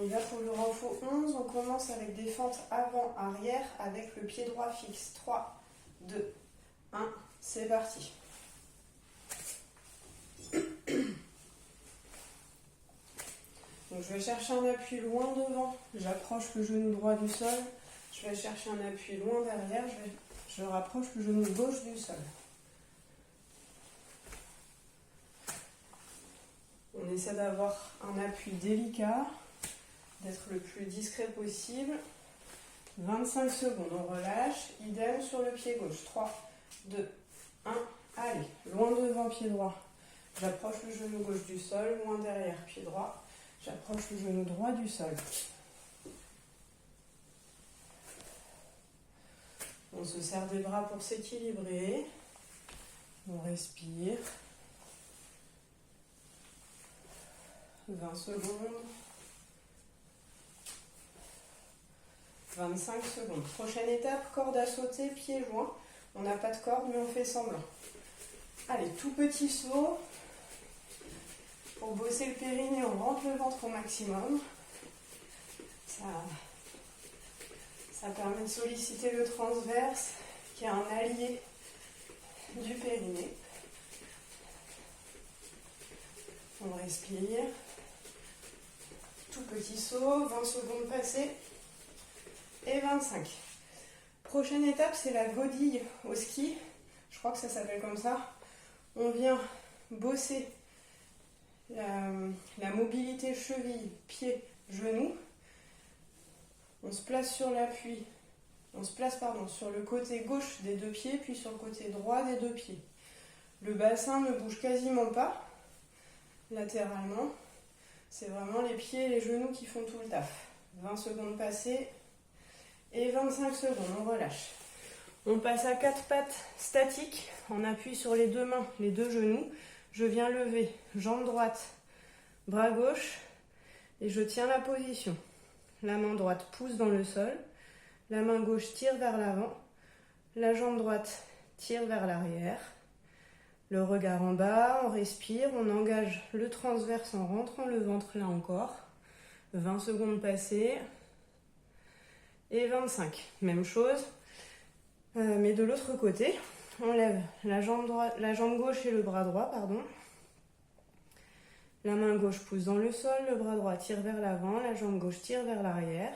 On y va pour le renfort 11. On commence avec des fentes avant-arrière avec le pied droit fixe. 3, 2, 1, c'est parti. Donc je vais chercher un appui loin devant, j'approche le genou droit du sol. Je vais chercher un appui loin derrière, je rapproche le genou gauche du sol. On essaie d'avoir un appui délicat, d'être le plus discret possible. 25 secondes, on relâche. Idem sur le pied gauche. 3, 2, 1, allez. Loin devant, pied droit. J'approche le genou gauche du sol, loin derrière, pied droit. J'approche le genou droit du sol. On se serre des bras pour s'équilibrer. On respire. 20 secondes. 25 secondes. Prochaine étape, corde à sauter, pieds joints. On n'a pas de corde, mais on fait semblant. Allez, tout petit saut. Pour bosser le périnée, on rentre le ventre au maximum. Ça permet de solliciter le transverse, qui est un allié du périnée. On respire. Tout petit saut, 20 secondes passées. Et 25. Prochaine étape, c'est la godille au ski. Je crois que ça s'appelle comme ça. On vient bosser la mobilité cheville, pied, genou. On se place sur l'appui. On se place sur le côté gauche des deux pieds, puis sur le côté droit des deux pieds. Le bassin ne bouge quasiment pas latéralement. C'est vraiment les pieds et les genoux qui font tout le taf. 20 secondes passées. Et 25 secondes, on relâche. On passe à 4 pattes statiques. On appuie sur les deux mains, les deux genoux. Je viens lever, jambe droite, bras gauche. Et je tiens la position. La main droite pousse dans le sol. La main gauche tire vers l'avant. La jambe droite tire vers l'arrière. Le regard en bas, on respire. On engage le transverse en rentrant le ventre là encore. 20 secondes passées. Et 25, même chose, mais de l'autre côté, on lève la jambe gauche et le bras droit, La main gauche pousse dans le sol, le bras droit tire vers l'avant, la jambe gauche tire vers l'arrière.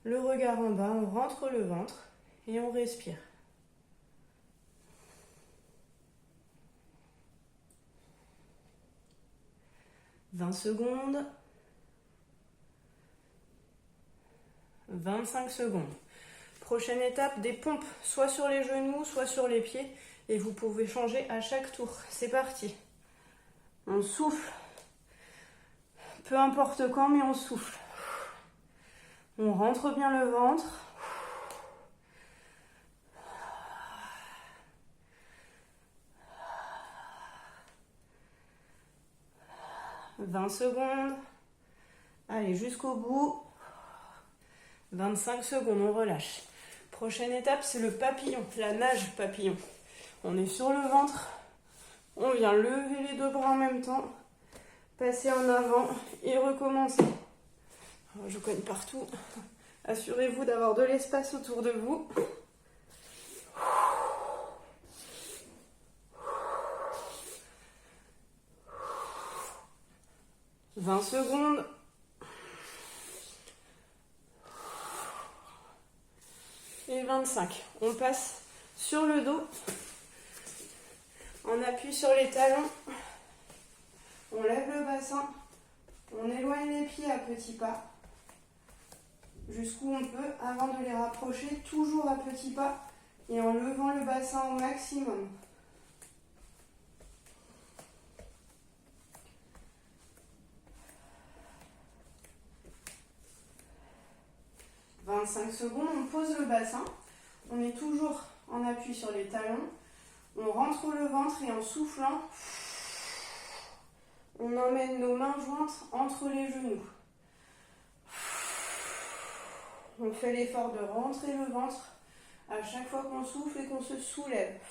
Le regard en bas, on rentre le ventre et on respire. « 20 secondes. 25 secondes. Prochaine étape, des pompes, soit sur les genoux, soit sur les pieds. Et vous pouvez changer à chaque tour. C'est parti. On souffle. Peu importe quand, mais on souffle. On rentre bien le ventre. 20 secondes. Allez, jusqu'au bout. 25 secondes, on relâche. Prochaine étape, c'est le papillon, la nage papillon. On est sur le ventre, on vient lever les deux bras en même temps, passer en avant et recommencer. Je cogne partout. Assurez-vous d'avoir de l'espace autour de vous. « 20 secondes. Et 25. On passe sur le dos. On appuie sur les talons. On lève le bassin. On éloigne les pieds à petits pas. Jusqu'où on peut avant de les rapprocher. Toujours à petits pas. Et en levant le bassin au maximum. « 25 secondes, on pose le bassin, on est toujours en appui sur les talons, on rentre le ventre et en soufflant, on emmène nos mains jointes entre les genoux. On fait l'effort de rentrer le ventre à chaque fois qu'on souffle et qu'on se soulève. «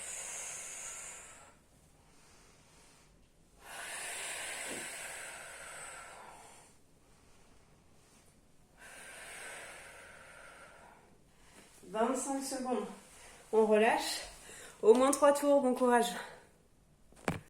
25 secondes. On relâche. Au moins 3 tours, bon courage.